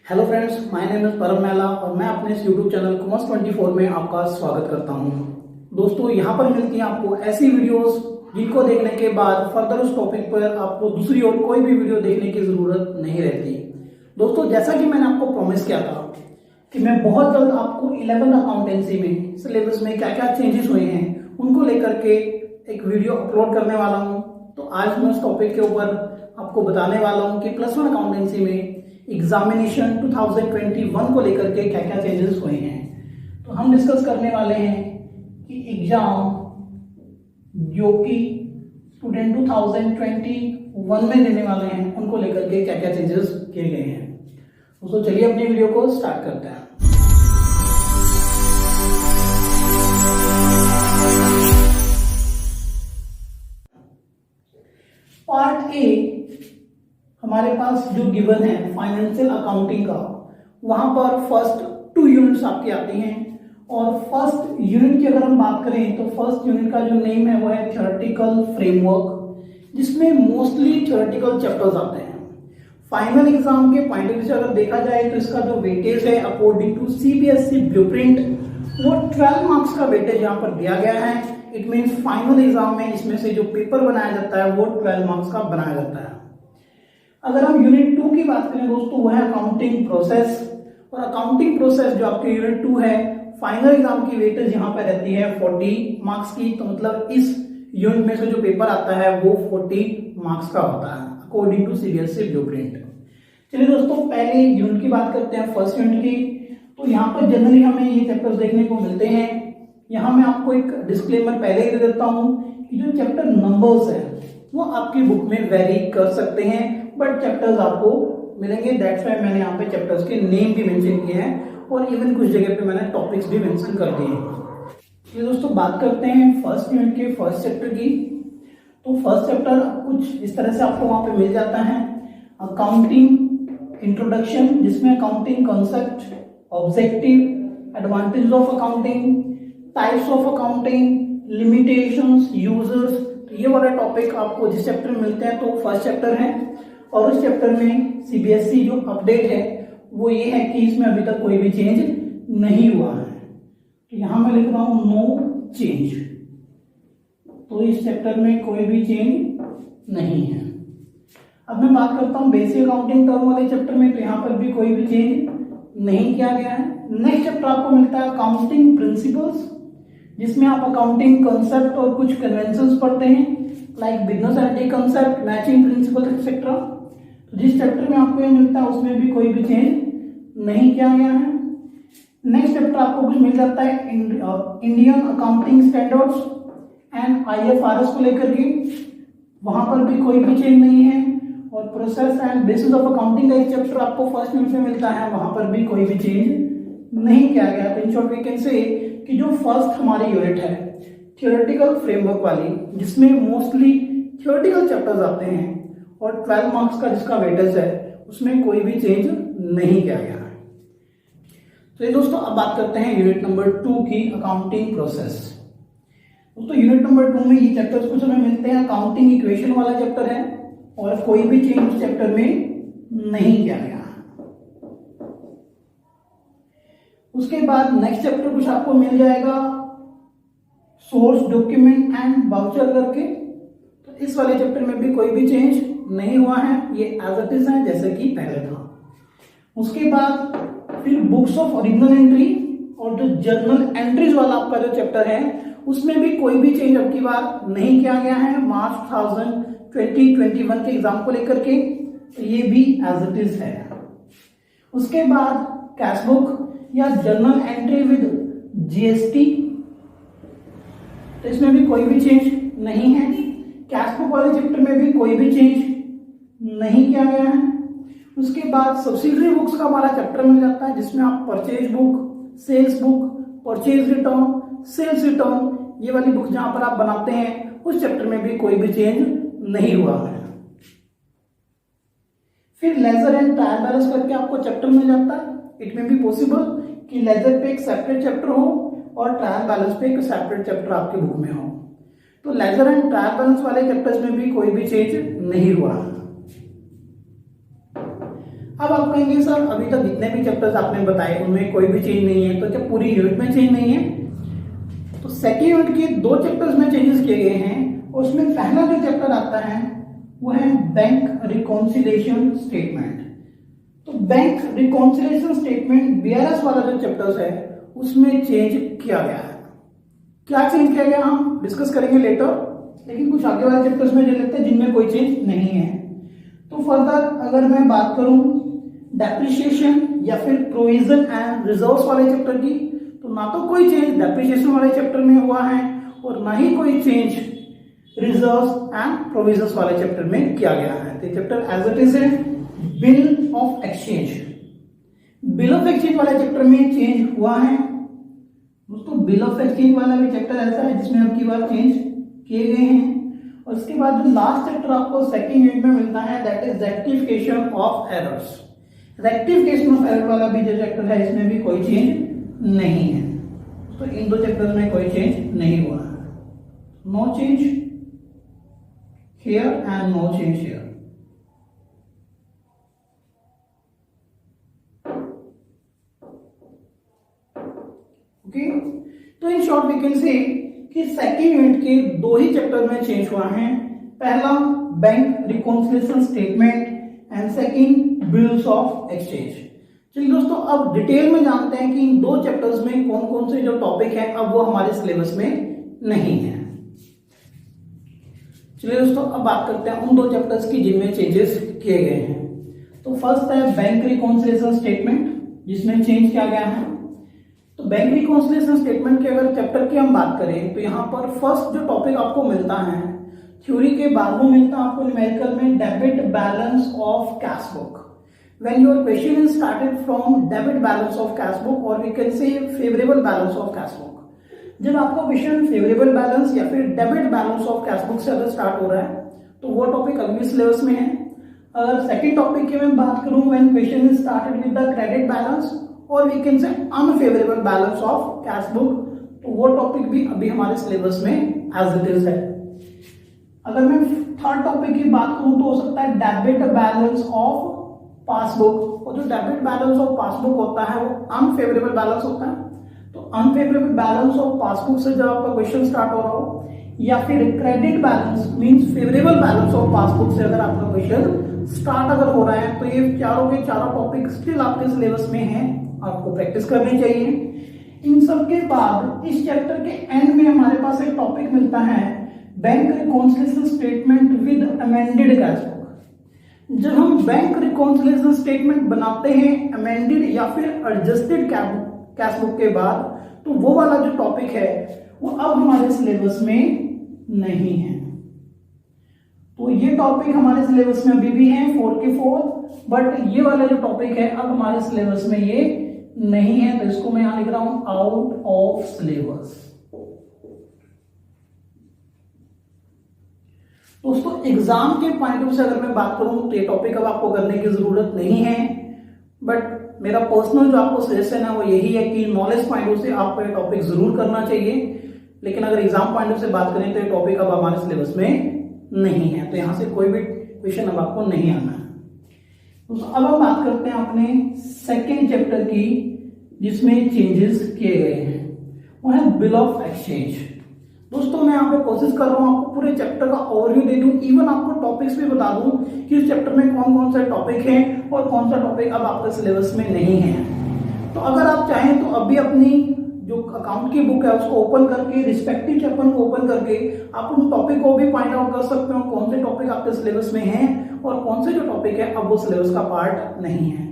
Hello friends, my name is परम मैला और मैं अपने इस यूट्यूब चैनल कॉमर्स 24 में आपका स्वागत करता हूं। दोस्तों, यहां पर मिलती हैं आपको ऐसी वीडियोस जिनको देखने के बाद फर्दर उस टॉपिक पर आपको दूसरी और कोई भी वीडियो देखने की जरूरत नहीं रहती। दोस्तों, जैसा कि मैंने आपको प्रॉमिस किया था कि मैं बहुत जल्द आपको 11th अकाउंटेंसी में सिलेबस में क्या क्या चेंजेस हुए हैं उनको लेकर के एक वीडियो अपलोड करने वाला हूं। तो आज मैं उस टॉपिक के ऊपर आपको बताने वाला हूं कि +1 अकाउंटेंसी में एग्जामिनेशन 2021 को लेकर के क्या क्या चेंजेस हुए हैं। तो हम डिस्कस करने वाले हैं कि एग्जाम जो कि स्टूडेंट 2021 में देने वाले हैं उनको लेकर के क्या क्या चेंजेस किए गए हैं। दोस्तों, चलिए अपनी वीडियो को स्टार्ट करते हैं। पार्ट ए हमारे पास जो गिवन है फाइनेंशियल अकाउंटिंग का, वहां पर फर्स्ट 2 यूनिट्स आपकी आती हैं। और फर्स्ट यूनिट की अगर हम बात करें तो फर्स्ट यूनिट का जो नेम है वो है थ्योरेटिकल फ्रेमवर्क, जिसमें मोस्टली थ्योरेटिकल चैप्टर्स आते हैं। फाइनल एग्जाम के पॉइंट ऑफ व्यू से अगर देखा जाए तो इसका जो वेटेज है अकॉर्डिंग टू सीबीएसई ब्लूप्रिंट वो 12 मार्क्स का वेटेज यहाँ पर दिया गया है। इट मीन्स फाइनल एग्जाम में इसमें से जो पेपर बनाया जाता है वो 12 मार्क्स का बनाया जाता है। अगर हम यूनिट 2 की बात करें दोस्तों, वो है अकाउंटिंग प्रोसेस। और अकाउंटिंग प्रोसेस जो आपके यूनिट 2 है, फाइनल एग्जाम की वेटेज यहाँ पे रहती है 40 मार्क्स की। तो मतलब इस यूनिट में से जो पेपर आता है वो 40 मार्क्स का होता है अकॉर्डिंग टू सीबीएसई ब्लूप्रिंट। चलिए दोस्तों, पहले यूनिट की बात करते हैं, फर्स्ट यूनिट की। तो यहाँ पर जनरली हमें ये चैप्टर्स देखने को मिलते हैं। यहाँ मैं आपको एक डिस्क्लेमर पहले ही दे देता हूँ कि जो चैप्टर नंबर्स है वो आपकी बुक में वेरी कर सकते हैं, बट चैप्टर्स आपको मिलेंगे। दैट्स व्हाई मैंने यहाँ पे चैप्टर्स के नेम भी मेंशन किए हैं और इवन कुछ जगह पे मैंने टॉपिक्स भी मेंशन कर दिए हैं। ये दोस्तों बात करते हैं फर्स्ट यूनिट के फर्स्ट चैप्टर की। तो फर्स्ट चैप्टर कुछ इस तरह से आपको वहां पे मिल जाता है, अकाउंटिंग इंट्रोडक्शन, जिसमें accounting concept, objective, advantage of accounting, types of accounting, limitations, users, ये वाला टॉपिक आपको जिस चैप्टर में मिलते हैं तो फर्स्ट चैप्टर है। और उस चैप्टर में सीबीएसई जो अपडेट है वो ये है कि इसमें अभी तक कोई भी चेंज नहीं हुआ है। तो यहां मैं लिख रहा हूं नो चेंज। तो इस चैप्टर में कोई भी चेंज नहीं है। अब मैं बात करता हूं बेसिक अकाउंटिंग टर्म वाले चैप्टर में, तो यहां पर भी कोई भी चेंज नहीं किया गया है। नेक्स्ट चैप्टर आपको मिलता है अकाउंटिंग प्रिंसिपल्स, जिसमें आप अकाउंटिंग कॉन्सेप्ट और कुछ कन्वेंशंस पढ़ते हैं, like business entity concept, matching principal etcetera. तो जिस चैप्टर में आपको ये मिलता है उसमें भी कोई भी चेंज नहीं किया गया है। नेक्स्ट चैप्टर आपको कुछ मिल जाता है Indian accounting standards and IFRS को लेकर के, वहां पर भी कोई भी चेंज नहीं है। और process and bases of accounting का एक चैप्टर आपको फर्स्ट यूनिट में मिलता है, वहां पर भी कोई भी चेंज नहीं किया गया। तो इन शॉर्ट वी कैन से कि जो फर्स्ट हमारी यूनिट है थ्योरेटिकल फ्रेमवर्क वाली, जिसमें मोस्टली थ्योरेटिकल चैप्टर्स आते हैं और 12 मार्क्स का जिसका वेटेज है, उसमें कोई भी चेंज नहीं किया गया है। तो ये दोस्तों अब बात करते हैं यूनिट नंबर 2 की, अकाउंटिंग प्रोसेस। दोस्तों यूनिट नंबर 2 में ये चैप्टर्स कुछ हमें मिलते हैं। अकाउंटिंग इक्वेशन वाला चैप्टर है और कोई भी चेंज उस चैप्टर में नहीं किया गया। उसके बाद नेक्स्ट चैप्टर कुछ आपको मिल जाएगा सोर्स डॉक्यूमेंट एंड वाउचर करके। तो इस वाले चैप्टर में भी कोई भी चेंज नहीं हुआ है, ये एज इट इज है जैसे कि पहले था। उसके बाद फिर बुक्स ऑफ ओरिजिनल एंट्री और जो जर्नल एंट्रीज वाला आपका जो चैप्टर है उसमें भी कोई भी चेंज अब की बार नहीं किया गया है मार्च 2021 के एग्जाम को लेकर के। तो ये भी एज इट इज है। उसके बाद कैश बुक या जर्नल एंट्री विद जीएसटी, तो इसमें भी कोई भी चेंज नहीं है। कैश बुक वाले चैप्टर में भी कोई भी चेंज नहीं किया गया है। उसके बाद सब्सिडरी बुक्स का हमारा चैप्टर मिल जाता है, जिसमें आप purchase book, sales book, purchase return, sales return, ये वाली बुक जहां पर आप बनाते हैं उस चैप्टर में भी कोई भी चेंज नहीं हुआ है। फिर लेजर एंड ट्रायल बैलेंस करके आपको चैप्टर मिल जाता है। इट में भी पॉसिबल कि लेजर पे एक सेपरेट चैप्टर हो और ट्रायल बैलेंस पे एक सेपरेट चैप्टर आपके बुक में हो। तो लेजर एंड ट्रायल बैलेंस वाले चैप्टर्स में भी कोई भी चेंज नहीं हुआ। अब आप कहेंगे सर अभी तक जितने भी चैप्टर्स आपने बताए उनमें कोई भी चेंज नहीं है, तो क्या पूरी यूनिट में चेंज नहीं है? तो सेकेंड यूनिट के 2 चैप्टर्स में चेंजेस किए गए हैं। उसमें पहला जो चैप्टर आता है वो है बैंक रिकॉन्सिलिएशन स्टेटमेंट। तो बैंक रिकॉन्सिलिएशन स्टेटमेंट बीआरएस वाला जो चैप्टर्स है उसमें चेंज किया गया है। क्या चेंज किया गया हम डिस्कस करेंगे लेटर, लेकिन कुछ आगे वाले चैप्टर्स में ले लेते हैं जिनमें कोई चेंज नहीं है। तो फर्दर अगर मैं बात करूं डेप्रिसिएशन या फिर प्रोविजन एंड रिजर्व्स वाले चैप्टर की, तो ना तो कोई चेंज डेप्रिसिएशन वाले चैप्टर में हुआ है और ना ही कोई चेंज रिजर्व्स एंड प्रोविजंस वाले चैप्टर में किया गया है। तो चैप्टर एज इट इज है। Bill of exchange, bill of exchange वाले चैप्टर में चेंज हुआ है दोस्तों। बिल ऑफ एक्सचेंज वाला भी चैप्टर ऐसा है जिसमें अब की बार चेंज किए गए हैं। और उसके बाद जो लास्ट चैप्टर आपको सेकंड यूनिट में मिलता है that is rectification of errors. Rectification of error वाला भी जो चैप्टर है इसमें भी कोई चेंज नहीं है। तो इन 2 चैप्टर्स में कोई चेंज नहीं हुआ है। No change here and no change here. Okay, तो इन शॉर्ट वी कैन से कि सेकेंड यूनिट के 2 ही चैप्टर में चेंज हुआ है। पहला bank reconciliation statement and second bills of exchange. चलिए दोस्तों अब डिटेल में जानते हैं कि इन 2 चैप्टर्स में कौन कौन से जो टॉपिक है अब वो हमारे सिलेबस में नहीं है। चलिए दोस्तों अब बात करते हैं उन 2 चैप्टर्स की जिनमें चेंजेस किए गए हैं। तो फर्स्ट है बैंक रिकॉन्सिलिएशन स्टेटमेंट जिसमें चेंज किया गया है। तो बैंक रिकॉन्सिलिएशन स्टेटमेंट के अगर चैप्टर की हम बात करें तो यहाँ पर फर्स्ट जो टॉपिक आपको मिलता है थ्योरी के बाद में मिलता है आपको न्यूमेरिकल में debit balance of cash book. When your question is started from debit balance of cash book और we can say favourable balance of cash book. जब आपका क्वेश्चन फेवरेबल बैलेंस या फिर debit balance of cash book से अगर start हो रहा है तो वो टॉपिक अभी भी सिलेबस में है। अगर सेकेंड टॉपिक की मैं बात करूं when question is started with the credit balance और we can say unfavourable balance of cash book, तो वो टॉपिक भी अभी हमारे सिलेबस में एज इट इज है। अगर मैं थर्ड टॉपिक की बात करूं तो हो सकता है डेबिट बैलेंस ऑफ पासबुक। और जो डेबिट बैलेंस ऑफ पासबुक होता है वो अनफेवरेबल बैलेंस होता है। तो अनफेवरेबल बैलेंस ऑफ पासबुक से जब आपका क्वेश्चन स्टार्ट हो रहा हो या फिर credit balance means favourable balance of passbook से अगर आपका क्वेश्चन स्टार्ट अगर हो रहा है तो ये चारों के चारों टॉपिक स्टिल आपके सिलेबस में हैं, आपको प्रैक्टिस करनी चाहिए। इन सब के बाद इस चैप्टर के एंड में हमारे पास एक टॉपिक मिलता है bank reconciliation statement with amended cash book. जब हम बैंक रिकॉन्सिलिएशन स्टेटमेंट बनाते हैं अमेंडेड या फिर एडजस्टेड कैश बुक के बाद, तो वो वाला जो टॉपिक है वो अब हमारे सिलेबस में नहीं है। तो ये टॉपिक हमारे सिलेबस में अभी भी है 4 के 4, बट ये वाला जो टॉपिक है अब हमारे सिलेबस में ये नहीं है। तो इसको मैं यहां लिख रहा हूं आउट ऑफ सिलेबस। दोस्तों एग्जाम के पॉइंट ऑफ से अगर मैं बात करूं तो ये टॉपिक अब आपको करने की जरूरत नहीं है, बट मेरा पर्सनल जो आपको सजेशन है वो यही है कि नॉलेज पॉइंट ऑफ से आपको ये टॉपिक जरूर करना चाहिए। लेकिन अगर एग्जाम पॉइंट ऑफ से बात करें तो ये टॉपिक अब हमारे सिलेबस में नहीं है, तो यहां से कोई भी क्वेश्चन अब आपको नहीं आना है। तो अब हम बात करते हैं अपने सेकेंड चैप्टर की जिसमें चेंजेस किए गए हैं, वो है बिल ऑफ एक्सचेंज। दोस्तों मैं यहाँ पे कोशिश कर रहा हूँ आपको पूरे चैप्टर का ओवरव्यू दे दूं, इवन आपको टॉपिक्स भी बता दूं कि इस चैप्टर में कौन कौन से टॉपिक हैं और कौन सा टॉपिक अब आपके सिलेबस में नहीं है। तो अगर आप चाहें तो अभी अपनी जो अकाउंट की बुक है उसको ओपन करके रिस्पेक्टिव चैप्टर को ओपन करके आप उन टॉपिक को भी फाइंड आउट कर सकते हो कौन से टॉपिक आपके सिलेबस में हैं और कौन से जो टॉपिक है अब वो सिलेबस का पार्ट नहीं है।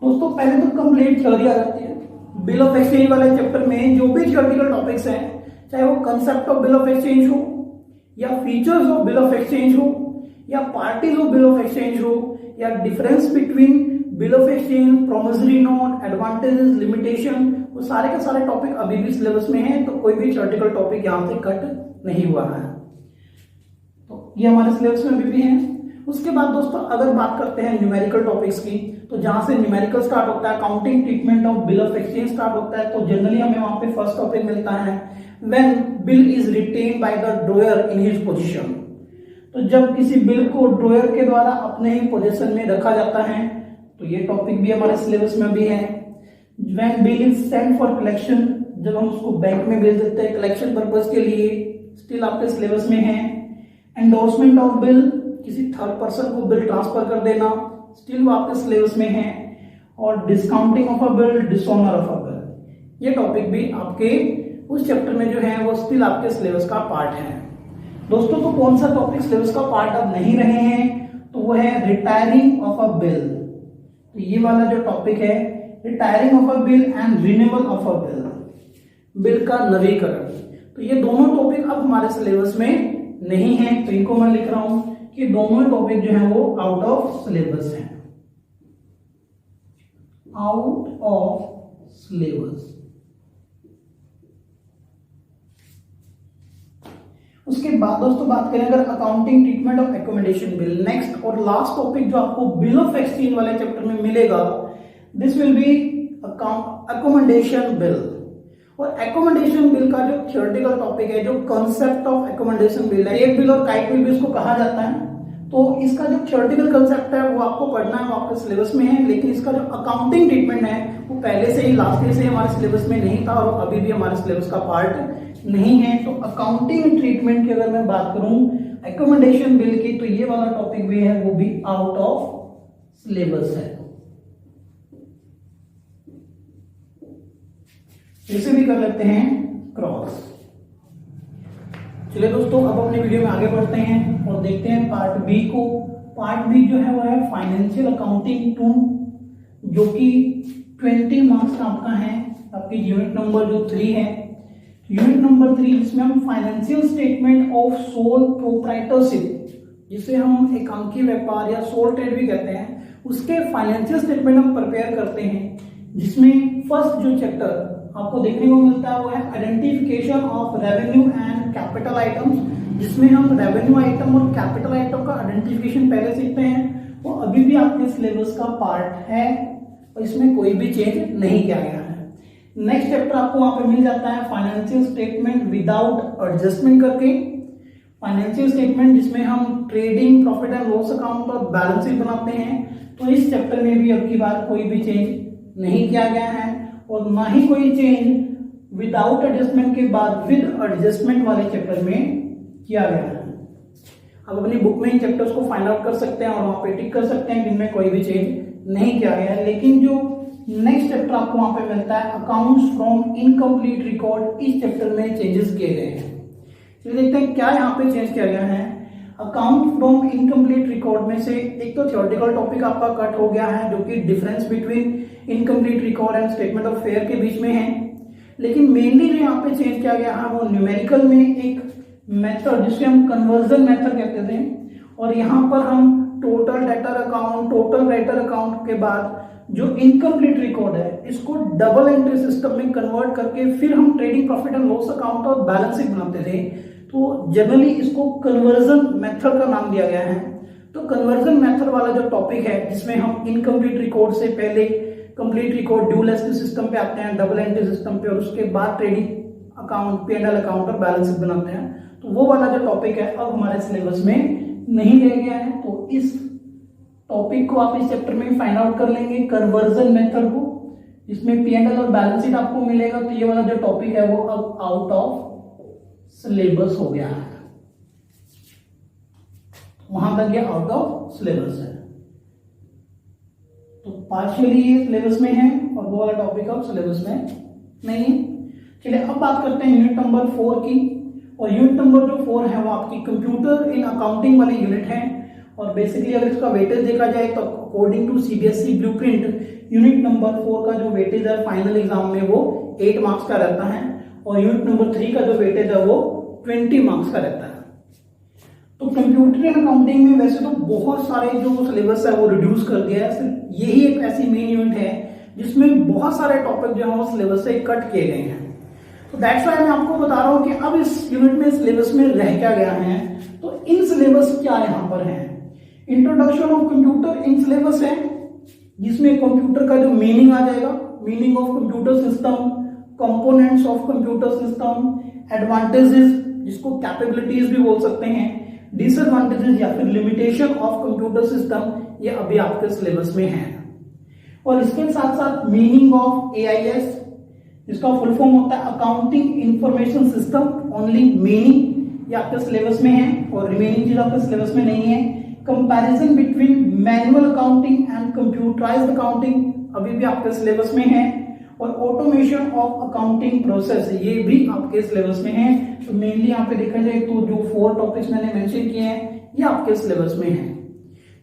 दोस्तों पहले तो कंप्लीट थ्योरी आ जाती है। बिल ऑफ एक्सचेंज वाले चैप्टर में जो भी थ्योरेटिकल टॉपिक्स हैं, चाहे वो concept of bill of exchange हो या features of bill of exchange हो या parties of bill of exchange हो या difference between bill of exchange, promissory note, advantages, limitation, वो सारे के सारे टॉपिक अभी भी सिलेबस में हैं, तो कोई भी थ्योरेटिकल टॉपिक यहां से कट नहीं हुआ है। तो ये हमारे सिलेबस में अभी भी है। उसके बाद दोस्तों अगर बात करते हैं न्यूमेरिकल टॉपिक्स की, तो जहां से न्यूमेरिकल स्टार्ट होता है, counting treatment of bill of exchange start होता है, तो जनरली हमें वहां पे फर्स्ट टॉपिक मिलता है when bill is written by the dryer in his position. तो जब किसी बिल को ड्रॉयर के द्वारा अपने ही पोजीशन में रखा जाता है तो ये टॉपिक भी हमारे सिलेबस में भी है। When bill is sent for collection, जब हम उसको बैंक में भेज देते हैं कलेक्शन पर्पज के लिए, स्टिल आपके सिलेबस में है। एंडोर्समेंट ऑफ बिल, किसी थर्ड पर्सन को बिल ट्रांसफर कर देना, स्टिल वो आपके सिलेबस में है। और discounting of a bill, dishonour of a bill, ये टॉपिक भी आपके उस चैप्टर में जो है वो स्टिल आपके सिलेबस का पार्ट है। दोस्तों तो कौन सा टॉपिक सिलेबस का पार्ट अब नहीं रहे हैं, तो वो है रिटायरिंग ऑफ अ बिल। तो ये वाला जो टॉपिक है retiring of a bill and renewal of a bill, bill का नवीकरण, तो ये दोनों टॉपिक अब हमारे सिलेबस में नहीं है। तो इनको मैं लिख रहा हूं कि दोनों टॉपिक जो है वो आउट ऑफ सिलेबस है, आउट ऑफ सिलेबस। उसके बाद दोस्तों बात करें अगर accounting treatment of accommodation bill, next और लास्ट टॉपिक जो आपको बिल ऑफ एक्सचेंज वाले चैप्टर में मिलेगा, this will be accommodation bill. और एकोमोडेशन बिल का जो थियोरेटिकल टॉपिक है, जो कंसेप्ट ऑफ एकोमोडेशन बिल है, एक बिल और काइट बिल भी इसको कहा जाता है, तो इसका जो थियोरेटिकल कंसेप्ट है वो आपको पढ़ना है, वो आपके सिलेबस में है। लेकिन इसका जो अकाउंटिंग ट्रीटमेंट है वो पहले से ही लास्ट ईयर से हमारे सिलेबस में नहीं था और अभी भी हमारे सिलेबस का पार्ट नहीं है। तो अकाउंटिंग ट्रीटमेंट की अगर मैं बात करूं एकोमोडेशन बिल की, तो ये वाला टॉपिक भी है, वो भी आउट ऑफ सिलेबस है। इसे भी कर लेते हैं क्रॉस। चलिए दोस्तों अब अपने वीडियो में आगे बढ़ते हैं और देखते हैं पार्ट बी को। पार्ट बी जो है वो है फाइनेंशियल अकाउंटिंग 2, जो कि 20 मार्क्स का आपका है। आपकी यूनिट नंबर जो 3 है, यूनिट नंबर 3, जिसमें हम financial statement of sole proprietorship, जिसे हम एकांकी व्यापार या सोल ट्रेड भी कहते हैं, उसके फाइनेंशियल स्टेटमेंट हम प्रिपेयर करते हैं। जिसमें फर्स्ट जो चैप्टर आपको देखने को मिलता है वो है identification of revenue and capital items, जिसमें हम रेवेन्यू आइटम और कैपिटल आइटम का आइडेंटिफिकेशन पहले सीखते हैं। वो अभी भी आपके सिलेबस का पार्ट है और इसमें कोई भी चेंज नहीं किया गया है। नेक्स्ट चैप्टर आपको वहां पे मिल जाता है फाइनेंशियल स्टेटमेंट विदाउट एडजस्टमेंट करके, फाइनेंशियल स्टेटमेंट जिसमें हम trading profit and loss account और बैलेंस शीट बनाते हैं। तो इस चैप्टर में भी अब की बार कोई भी चेंज नहीं किया गया है और ना ही कोई चेंज विदाउट एडजस्टमेंट के बाद विद एडजस्टमेंट वाले चैप्टर में किया गया है। अब अपनी बुक में इन चैप्टर्स को फाइंड आउट कर सकते हैं और वहां पे टिक कर सकते हैं कि इनमें कोई भी चेंज नहीं किया गया है। लेकिन जो नेक्स्ट चैप्टर आपको वहां पे मिलता है अकाउंट्स फ्रॉम इनकम्प्लीट रिकॉर्ड, इस चैप्टर में चेंजेस किए गए हैं। चलिए देखते हैं क्या यहाँ पे चेंज किया गया है। अकाउंट फ्रॉम इनकम्प्लीट रिकॉर्ड में से एक तो थियोरेटिकल टॉपिक आपका कट हो गया है, जो कि difference between incomplete record and statement of fair के बीच में है। लेकिन मेनली जो यहाँ पे चेंज किया गया है वो न्यूमेरिकल में एक मेथड, जिसके हम कन्वर्जन मेथड कहते थे, और यहाँ पर हम total debtor account, total writer account के बाद जो इनकम्प्लीट रिकॉर्ड है इसको डबल एंट्री सिस्टम में कन्वर्ट करके फिर हम trading profit and loss account और बैलेंस शीट बनाते थे। तो जनरली इसको कन्वर्जन मेथड का नाम दिया गया है। तो कन्वर्जन मेथड वाला जो टॉपिक है, जिसमें हम इनकम्प्लीट रिकॉर्ड से पहले complete record dual entry system पे आते हैं, डबल एंट्री सिस्टम पे, और उसके बाद ट्रेडिंग अकाउंट, P&L अकाउंट और बैलेंस शीट बनाते हैं, तो वो वाला जो टॉपिक है अब हमारे सिलेबस में नहीं रह गया है। तो इस टॉपिक को आप इस चैप्टर में फाइंड आउट कर लेंगे, कन्वर्जन मेथड को, जिसमें P&L और बैलेंस शीट आपको मिलेगा। तो ये वाला जो टॉपिक है वो अब आउट ऑफ सिलेबस हो गया है, वहां तक ये आउट ऑफ सिलेबस है। तो पार्शियली ये सिलेबस में है और वो वाला टॉपिक अब सिलेबस में नहीं है। चलिए अब बात करते हैं यूनिट नंबर 4 की। और यूनिट नंबर जो 4 है वो आपकी कंप्यूटर इन अकाउंटिंग वाली यूनिट है। और बेसिकली अगर इसका वेटेज देखा जाए तो according to CBSE blueprint unit number 4 का जो वेटेज है फाइनल एग्जाम में वो 8 मार्क्स का रहता है, और यूनिट नंबर 3 का जो वेटेज है वो 20 मार्क्स का रहता है। तो कंप्यूटर इन अकाउंटिंग में वैसे तो बहुत सारे जो सिलेबस है वो रिड्यूस कर दिया है, सिर्फ यही एक ऐसी मेन यूनिट है जिसमें बहुत सारे टॉपिक जो है वो सिलेबस से कट किए गए हैं। तो दैट्स व्हाई मैं आपको बता रहा हूं कि अब इस यूनिट में सिलेबस में रह क्या गया है। तो इन सिलेबस क्या यहां पर है, introduction of computer in syllabus है, जिसमें कंप्यूटर का जो मीनिंग आ जाएगा, meaning of computer system, components of computer system, advantages जिसको कैपेबिलिटीज भी बोल सकते हैं, डिसएडवांटेजेस या फिर लिमिटेशन ऑफ कंप्यूटर सिस्टम, ये अभी आपके सिलेबस में है। और इसके साथ साथ मीनिंग ऑफ AIS, जिसका फुल फॉर्म होता है accounting information system, only meaning ये आपके सिलेबस में है और रिमेनिंग चीज आपके सिलेबस में नहीं है। Comparison between manual accounting and computerised accounting अभी भी आपके सिलेबस में है और ऑटोमेशन ऑफ अकाउंटिंग प्रोसेस ये भी आपके सिलेबस में है। तो मेनली यहाँ पे देखा जाए तो जो 4 टॉपिक्स मैंने मेंशन किए हैं ये आपके सिलेबस में है।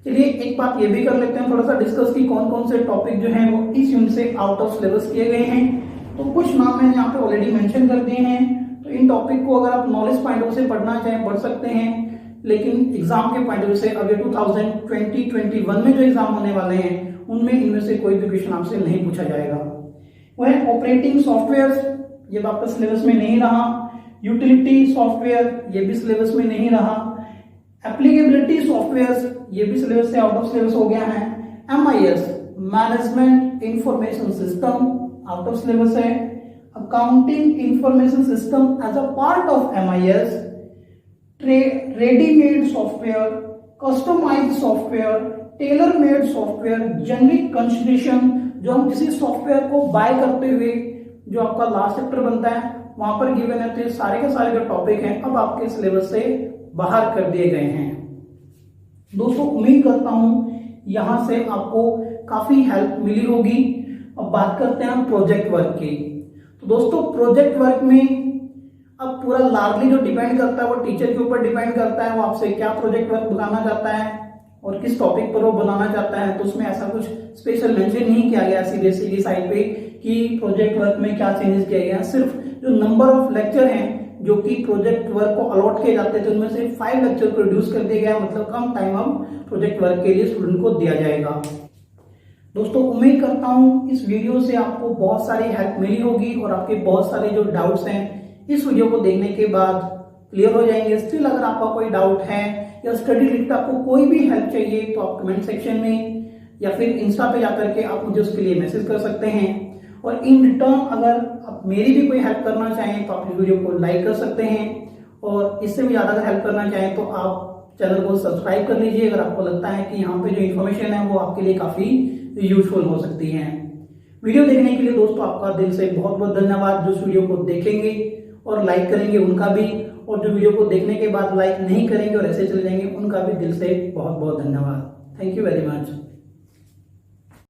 चलिए एक बात ये भी कर लेते हैं थोड़ा सा डिस्कस की कौन कौन से टॉपिक जो हैं वो इस यूनिट से आउट ऑफ सिलेबस किए गए हैं। तो कुछ नाम मैंने यहाँ पे ऑलरेडी मेंशन कर दिए हैं। तो इन टॉपिक को अगर आप नॉलेज पॉइंट ऑफ से पढ़ना चाहें पढ़ सकते हैं, लेकिन एग्जाम के पॉइंट ऑफ से अब ये 2020-21 में जो एग्जाम होने वाले हैं उनमें इनमें से कोई भी क्वेश्चन आपसे नहीं पूछा जाएगा। वह ऑपरेटिंग सॉफ्टवेयर ये आपका सिलेबस में नहीं रहा, यूटिलिटी सॉफ्टवेयर ये भी सिलेबस में नहीं रहा, एप्लीकेबिलिटी सॉफ्टवेयर ये भी सिलेबस से आउट ऑफ सिलेबस हो गया है, MIS management information system out of syllabus है, accounting information system as a part of MIS, readymade software, customised software, tailor made software, generic consideration जो हम किसी सॉफ्टवेयर को बाय करते हुए जो आपका लास्ट चैप्टर बनता है वहां पर गिवन है। तो सारे के सारे जो टॉपिक हैं अब आपके सिलेबस से बाहर कर दिए गए हैं। दोस्तों उम्मीद करता हूं यहां से आपको काफी हेल्प मिली होगी। अब बात करते हैं प्रोजेक्ट वर्क की। तो दोस्तों प्रोजेक्ट वर्क में अब पूरा लार्जली जो डिपेंड करता है वो टीचर के ऊपर डिपेंड करता है, वो आपसे क्या प्रोजेक्ट वर्क बनाना चाहता है और किस टॉपिक पर वो बनाना चाहता है। तो उसमें ऐसा कुछ स्पेशल मेंशन नहीं किया गया सीधी साइड पे कि प्रोजेक्ट वर्क में क्या चेंजेस किया गया। सिर्फ जो नंबर ऑफ लेक्चर हैं जो कि प्रोजेक्ट वर्क को अलॉट किए जाते थे उनमें से 5 लेक्चर को रिड्यूस कर दिया गया, मतलब कम टाइम अब प्रोजेक्ट वर्क के लिए स्टूडेंट को दिया जाएगा। दोस्तों उम्मीद करता हूं इस वीडियो से आपको बहुत सारी हेल्प मिली होगी और आपके बहुत सारे जो डाउट्स हैं इस वीडियो को देखने के बाद क्लियर हो जाएंगे। स्टिल अगर आपका कोई डाउट है या स्टडी रिलेटेड आपको कोई भी हेल्प चाहिए तो आप कमेंट सेक्शन में या फिर इंस्टा पे जाकर के आप मुझे उसके लिए मैसेज कर सकते हैं। और इन रिटर्न अगर आप मेरी भी कोई हेल्प करना चाहें तो आप इस वीडियो को लाइक कर सकते हैं और इससे भी ज्यादा अगर हेल्प करना चाहें तो आप चैनल को सब्सक्राइब कर लीजिए अगर आपको लगता है कि यहाँ पे जो इन्फॉर्मेशन है वो आपके लिए काफी यूजफुल हो सकती है। वीडियो देखने के लिए दोस्तों आपका दिल से बहुत बहुत धन्यवाद। जो इस वीडियो को देखेंगे और लाइक करेंगे उनका भी, और जो वीडियो को देखने के बाद लाइक नहीं करेंगे और ऐसे चले जाएंगे उनका भी दिल से बहुत बहुत धन्यवाद। Thank you very much.